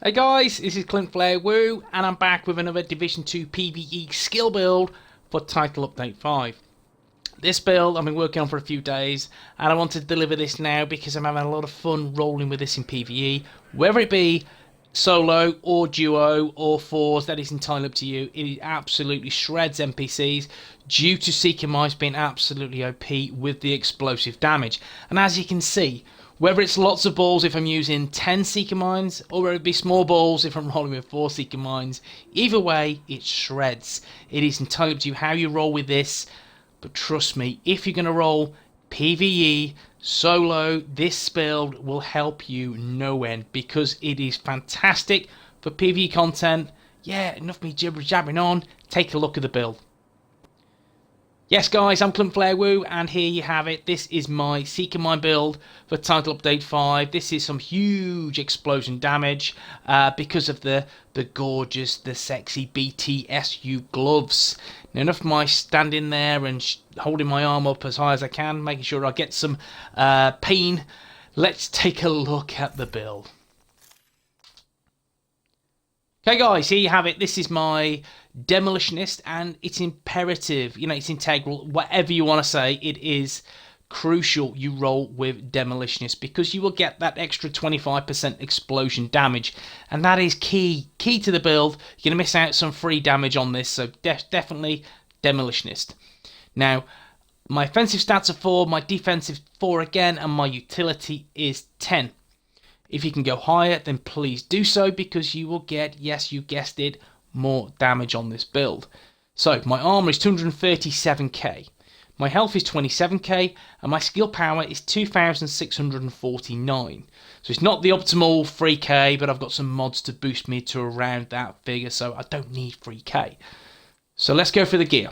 Hey guys, this is CLINTFLAIRWOOO and I'm back with another Division 2 PvE skill build for Title Update 5. This build I've been working on for a few days and I want to deliver this now because I'm having a lot of fun rolling with this in PvE. Whether it be solo or duo or fours, that is entirely up to you. It absolutely shreds NPCs due to Seeker Mines being absolutely OP with the explosive damage. And as you can see, whether it's lots of balls if I'm using 10 Seeker Mines, or whether it be small balls if I'm rolling with 4 Seeker Mines, either way, it shreds. It is entirely up to you how you roll with this, but trust me, if you're going to roll PvE, solo, this build will help you no end, because it is fantastic for PvE content. Yeah, enough of me jibber-jabbering on, take a look at the build. Yes guys, I'm CLINTFLAIRWOOO and here you have it. This is my Seeker Mine build for Title Update 5. This is some huge explosion damage because of the gorgeous, the sexy BTSU gloves. Now enough of my standing there and holding my arm up as high as I can, making sure I get some pain. Let's take a look at the build. Okay guys, here you have it. This is my Demolitionist and it's imperative, you know, it's integral, whatever you want to say, it is crucial you roll with Demolitionist because you will get that extra 25% explosion damage, and that is key to the build. You're going to miss out some free damage on this, so definitely Demolitionist. Now, my offensive stats are 4, my defensive 4 again, and my utility is 10. If you can go higher, then please do so because you will get, yes, you guessed it, more damage on this build. So my armor is 237k, my health is 27k, and my skill power is 2649. So it's not the optimal 3k, but I've got some mods to boost me to around that figure, so I don't need 3k. So let's go for the gear.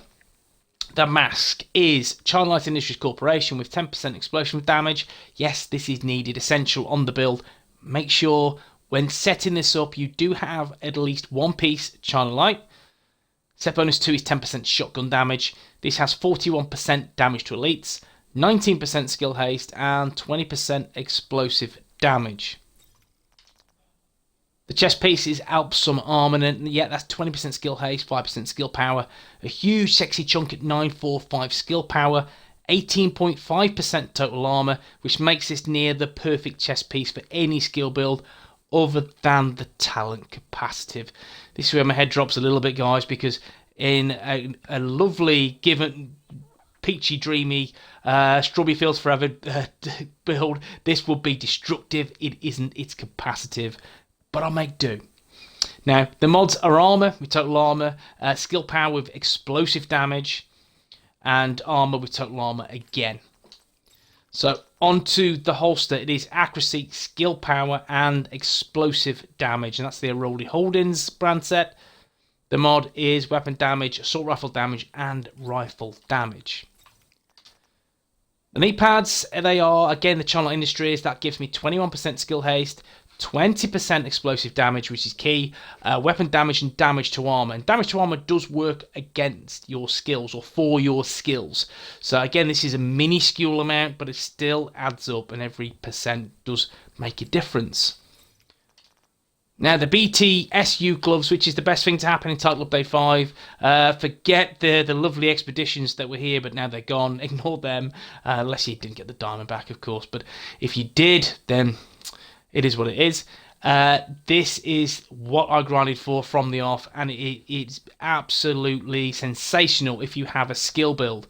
The mask is China Light Industries Corporation with 10% explosion damage. Yes, this is needed, essential on the build. Make sure when setting this up, you do have at least one piece China Light. Set bonus 2 is 10% shotgun damage. This has 41% damage to elites, 19% skill haste, and 20% explosive damage. The chest piece is Alp Summer Armor, and yeah, that's 20% skill haste, 5% skill power. A huge sexy chunk at 945 skill power, 18.5% total armor, which makes this near the perfect chest piece for any skill build other than the talent capacitive. This is where my head drops a little bit, guys, because in a lovely, given, peachy, dreamy, Strawberry Fields Forever build, this would be destructive. It isn't, it's capacitive, but I'll make do. Now, the mods are armor with total armor, skill power with explosive damage, and armor with total armor again. So onto the holster, it is accuracy, skill power, and explosive damage, and that's the Aroli Holdings brand set. The mod is weapon damage, assault rifle damage, and rifle damage. The knee pads, they are again the China Light Industries. That gives me 21% skill haste, 20% explosive damage, which is key, weapon damage and damage to armor. And damage to armor does work against your skills or for your skills. So again, this is a minuscule amount, but it still adds up, and every percent does make a difference. Now, the BTSU gloves, which is the best thing to happen in Title Update 5. Forget the lovely expeditions that were here, but now they're gone. Ignore them, unless you didn't get the diamond back, of course. But if you did, then it is what it is. This is what I grinded for from the off, and it's absolutely sensational if you have a skill build.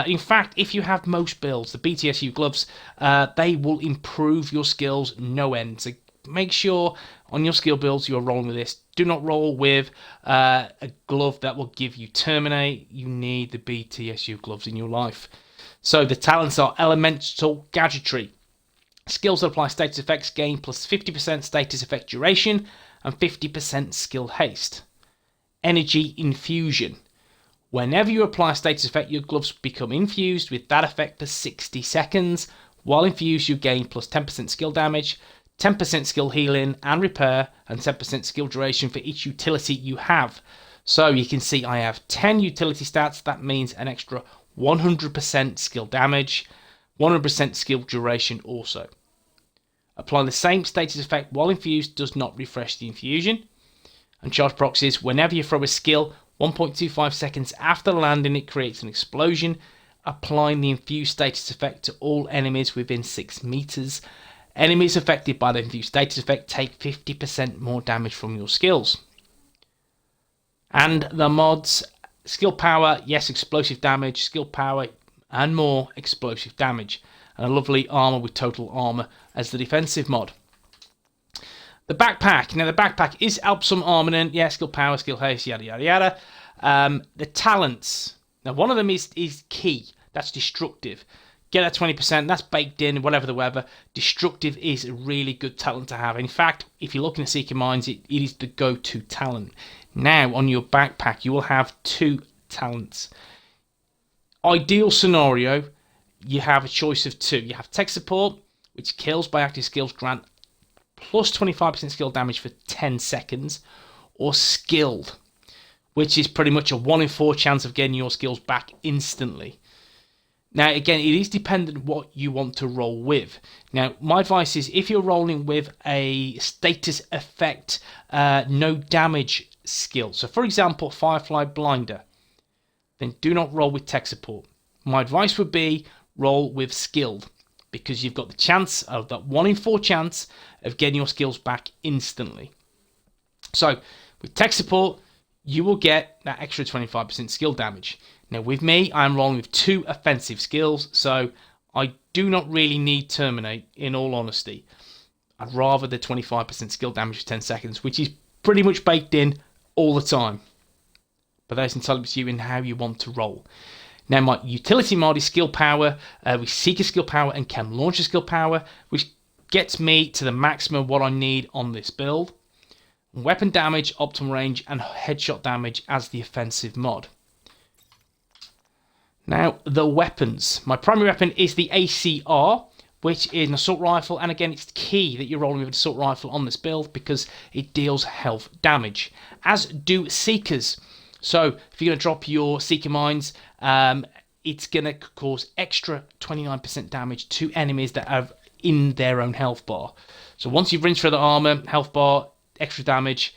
In fact, if you have most builds, the BTSU gloves, they will improve your skills no end. So make sure on your skill builds you are rolling with this. Do not roll with a glove that will give you terminate. You need the BTSU gloves in your life. So the talents are elemental gadgetry. Skills that apply status effects gain plus 50% status effect duration and 50% skill haste. Energy infusion. Whenever you apply a status effect, your gloves become infused with that effect for 60 seconds. While infused, you gain plus 10% skill damage, 10% skill healing and repair, and 10% skill duration for each utility you have. So you can see I have 10 utility stats. That means an extra 100% skill damage, 100% skill duration also. Applying the same status effect while infused does not refresh the infusion. And charge proxies, whenever you throw a skill, 1.25 seconds after landing it creates an explosion, applying the infused status effect to all enemies within 6 meters. Enemies affected by the infused status effect take 50% more damage from your skills. And the mods, skill power, yes, explosive damage, skill power, and more explosive damage. And a lovely armor with total armor as the defensive mod. The backpack. Now the backpack is help some armament, yeah, skill power, skill haste, yada yada yada. The talents. Now one of them is key. That's destructive. Get that 20%, that's baked in, whatever the weather. Destructive is a really good talent to have. In fact, if you're looking at Seeker Minds, it is the go-to talent. Now, on your backpack, you will have 2 talents. Ideal scenario, you have a choice of 2. You have Tech Support, which kills by active skills, grant plus 25% skill damage for 10 seconds, or Skilled, which is pretty much a 1 in 4 chance of getting your skills back instantly. Now, again, it is dependent what you want to roll with. Now, my advice is if you're rolling with a status effect, no damage skill. So, for example, Firefly Blinder, then do not roll with Tech Support. My advice would be roll with Skilled, because you've got the chance of that 1 in 4 chance of getting your skills back instantly. So, with Tech Support, you will get that extra 25% skill damage. Now with me, I'm rolling with 2 offensive skills, so I do not really need Terminate, in all honesty. I'd rather the 25% skill damage for 10 seconds, which is pretty much baked in all the time. But that's entirely up to you in how you want to roll. Now my utility mod is skill power, with Seeker skill power and Chem Launcher skill power, which gets me to the maximum of what I need on this build. Weapon damage, optimal range, and headshot damage as the offensive mod. Now, the weapons. My primary weapon is the ACR, which is an assault rifle, and again, it's key that you're rolling with an assault rifle on this build because it deals health damage, as do Seekers. So, if you're going to drop your Seeker Mines, it's going to cause extra 29% damage to enemies that have in their own health bar. So, once you've rinsed through the armor, health bar, extra damage,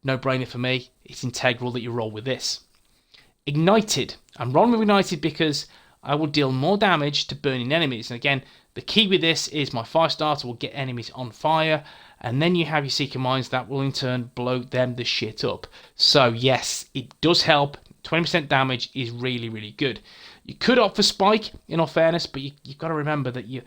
no brainer for me. It's integral that you roll with this. Ignited. I'm rolling with Ignited because I will deal more damage to burning enemies. And again, the key with this is my fire starter will get enemies on fire, and then you have your Seeker Mines that will in turn blow them the shit up. So yes, it does help. 20% damage is really, really good. You could opt for Spike, in all fairness, but you've got to remember that you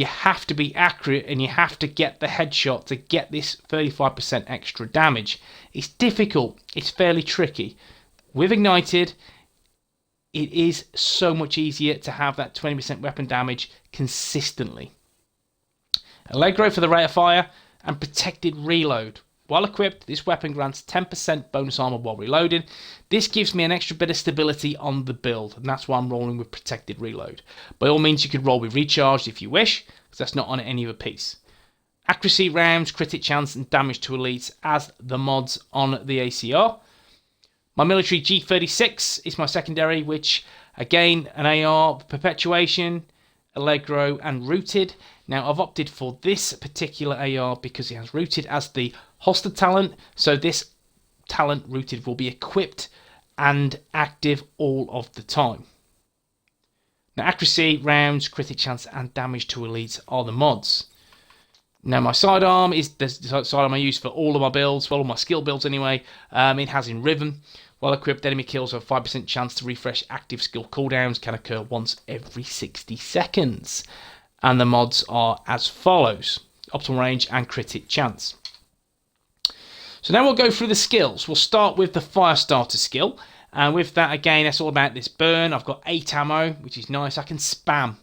have to be accurate and you have to get the headshot to get this 35% extra damage. It's difficult. It's fairly tricky. With Ignited, it is so much easier to have that 20% weapon damage consistently. Allegro for the rate of fire, and Protected Reload. While equipped, this weapon grants 10% bonus armor while reloading. This gives me an extra bit of stability on the build, and that's why I'm rolling with Protected Reload. By all means, you could roll with Recharged if you wish, because that's not on any other piece. Accuracy rounds, critic chance, and damage to elites as the mods on the ACR. My military G36 is my secondary, which, again, an AR, Perpetuation, Allegro, and Rooted. Now, I've opted for this particular AR because it has Rooted as the holster talent, so this talent, Rooted, will be equipped and active all of the time. Now, accuracy, rounds, critic chance, and damage to elites are the mods. Now, my sidearm is the sidearm I use for all of my builds, for all of my skill builds anyway. It has in Rhythm. While equipped, enemy kills have a 5% chance to refresh active skill cooldowns, can occur once every 60 seconds. And the mods are as follows: optimal range and critic chance. So now we'll go through the skills. We'll start with the fire starter skill. And with that, again, that's all about this burn. I've got 8 ammo, which is nice. I can spam.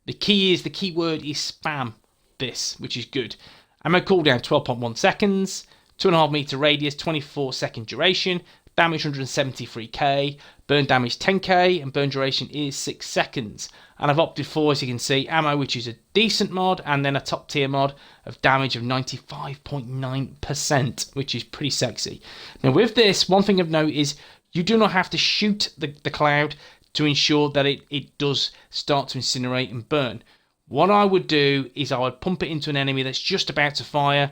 The key word is spam this, which is good. Ammo cooldown 12.1 seconds, 2.5 meter radius, 24-second duration, damage 173k, burn damage 10k, and burn duration is 6 seconds. And I've opted for, as you can see, ammo, which is a decent mod, and then a top tier mod of damage of 95.9%, which is pretty sexy. Now with this, one thing of note is you do not have to shoot the cloud to ensure that it does start to incinerate and burn. What I would do is I would pump it into an enemy that's just about to fire.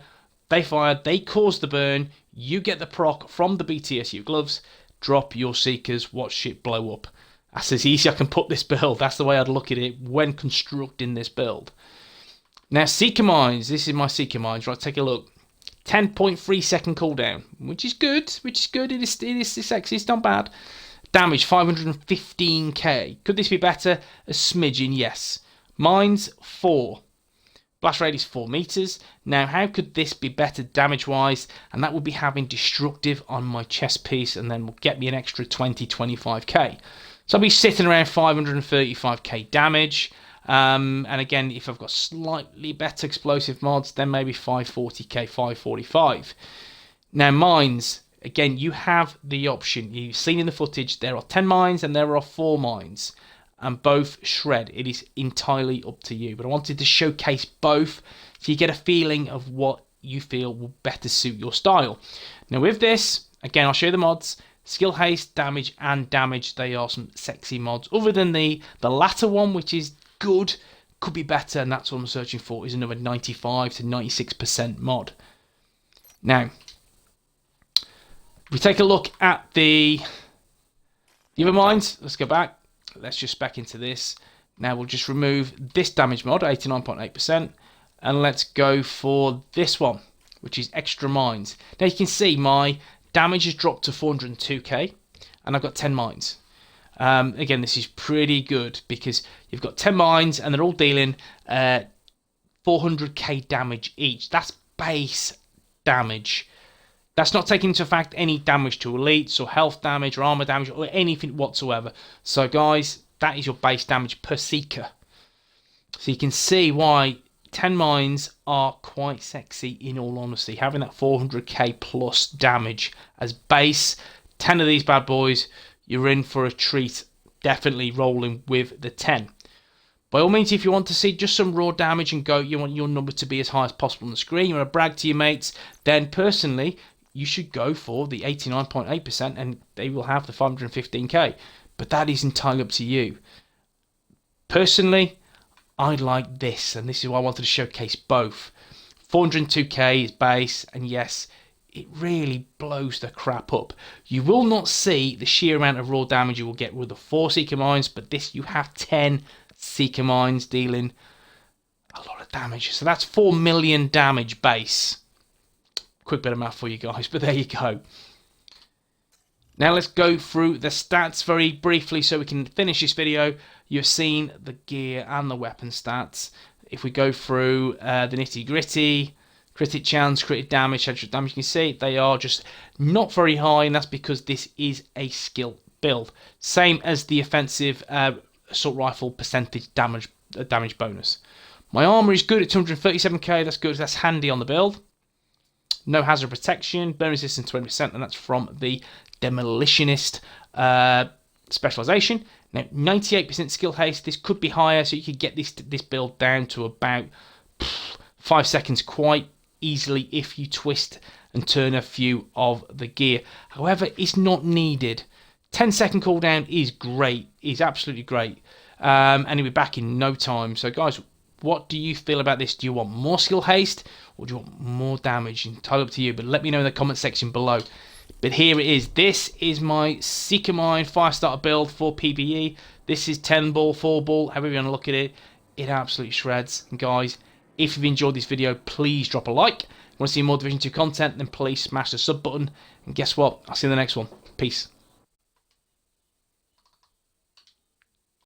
They fire, they cause the burn, you get the proc from the BTSU gloves, drop your seekers, watch shit blow up. That's as easy as I can put this build. That's the way I'd look at it when constructing this build. Now, Seeker Mines. This is my Seeker Mines. Right, take a look. 10.3 second cooldown, which is good. It is sexy. It's not bad. Damage 515k. Could this be better? A smidgen, yes. Mines 4. Blast radius 4 meters. Now, how could this be better damage-wise? And that would be having destructive on my chest piece, and then will get me an extra 25k. So I'll be sitting around 535k damage. And again, if I've got slightly better explosive mods, then maybe 540k, 545. Now, mines, again, you have the option. You've seen in the footage, there are 10 mines and there are 4 mines. And both shred. It is entirely up to you. But I wanted to showcase both so you get a feeling of what you feel will better suit your style. Now, with this, again, I'll show you the mods. Skill haste, damage, and damage. They are some sexy mods. Other than the latter one, which is good, could be better, and that's what I'm searching for, is another 95 to 96% mod. Now, if we take a look at the other mines, let's go back. Let's just spec into this. Now we'll just remove this damage mod, 89.8%, and let's go for this one, which is extra mines. Now you can see my damage has dropped to 402k, and I've got 10 mines. Again, this is pretty good because you've got 10 mines and they're all dealing 400k damage each. That's base damage. That's not taking into fact any damage to elites or health damage or armor damage or anything whatsoever. So guys, that is your base damage per seeker. So you can see why 10 mines are quite sexy in all honesty. Having that 400k plus damage as base, 10 of these bad boys, you're in for a treat. Definitely rolling with the 10. By all means, if you want to see just some raw damage and you want your number to be as high as possible on the screen, you want to brag to your mates, then personally, you should go for the 89.8% and they will have the 515k. But that is entirely up to you. Personally, I like this, and this is why I wanted to showcase both. 402k is base, and yes, it really blows the crap up. You will not see the sheer amount of raw damage you will get with the 4 Seeker Mines, but this you have 10 Seeker Mines dealing a lot of damage. So that's 4 million damage base. Quick bit of math for you guys, but there you go. Now let's go through the stats very briefly so we can finish this video. You've seen the gear and the weapon stats. If we go through the nitty gritty, critic chance, critic damage, headshot damage, you can see they are just not very high, and that's because this is a skill build. Same as the offensive assault rifle percentage damage bonus. My armor is good at 237k, that's good, that's handy on the build. No hazard protection, burn resistance 20%, and that's from the Demolitionist Specialization. Now, 98% skill haste. This could be higher, so you could get this build down to about 5 seconds quite easily if you twist and turn a few of the gear. However, it's not needed. 10-second cooldown is great. Is absolutely great. And it'll be back in no time. So, guys, what do you feel about this? Do you want more skill haste or do you want more damage? Entirely up to you, but let me know in the comment section below. But here it is. This is my Seeker Mine Firestarter build for PvE. This is 10 ball, 4 ball, however you want to look at it. It absolutely shreds. And guys, if you've enjoyed this video, please drop a like. If you want to see more Division 2 content, then please smash the sub button. And guess what? I'll see you in the next one. Peace.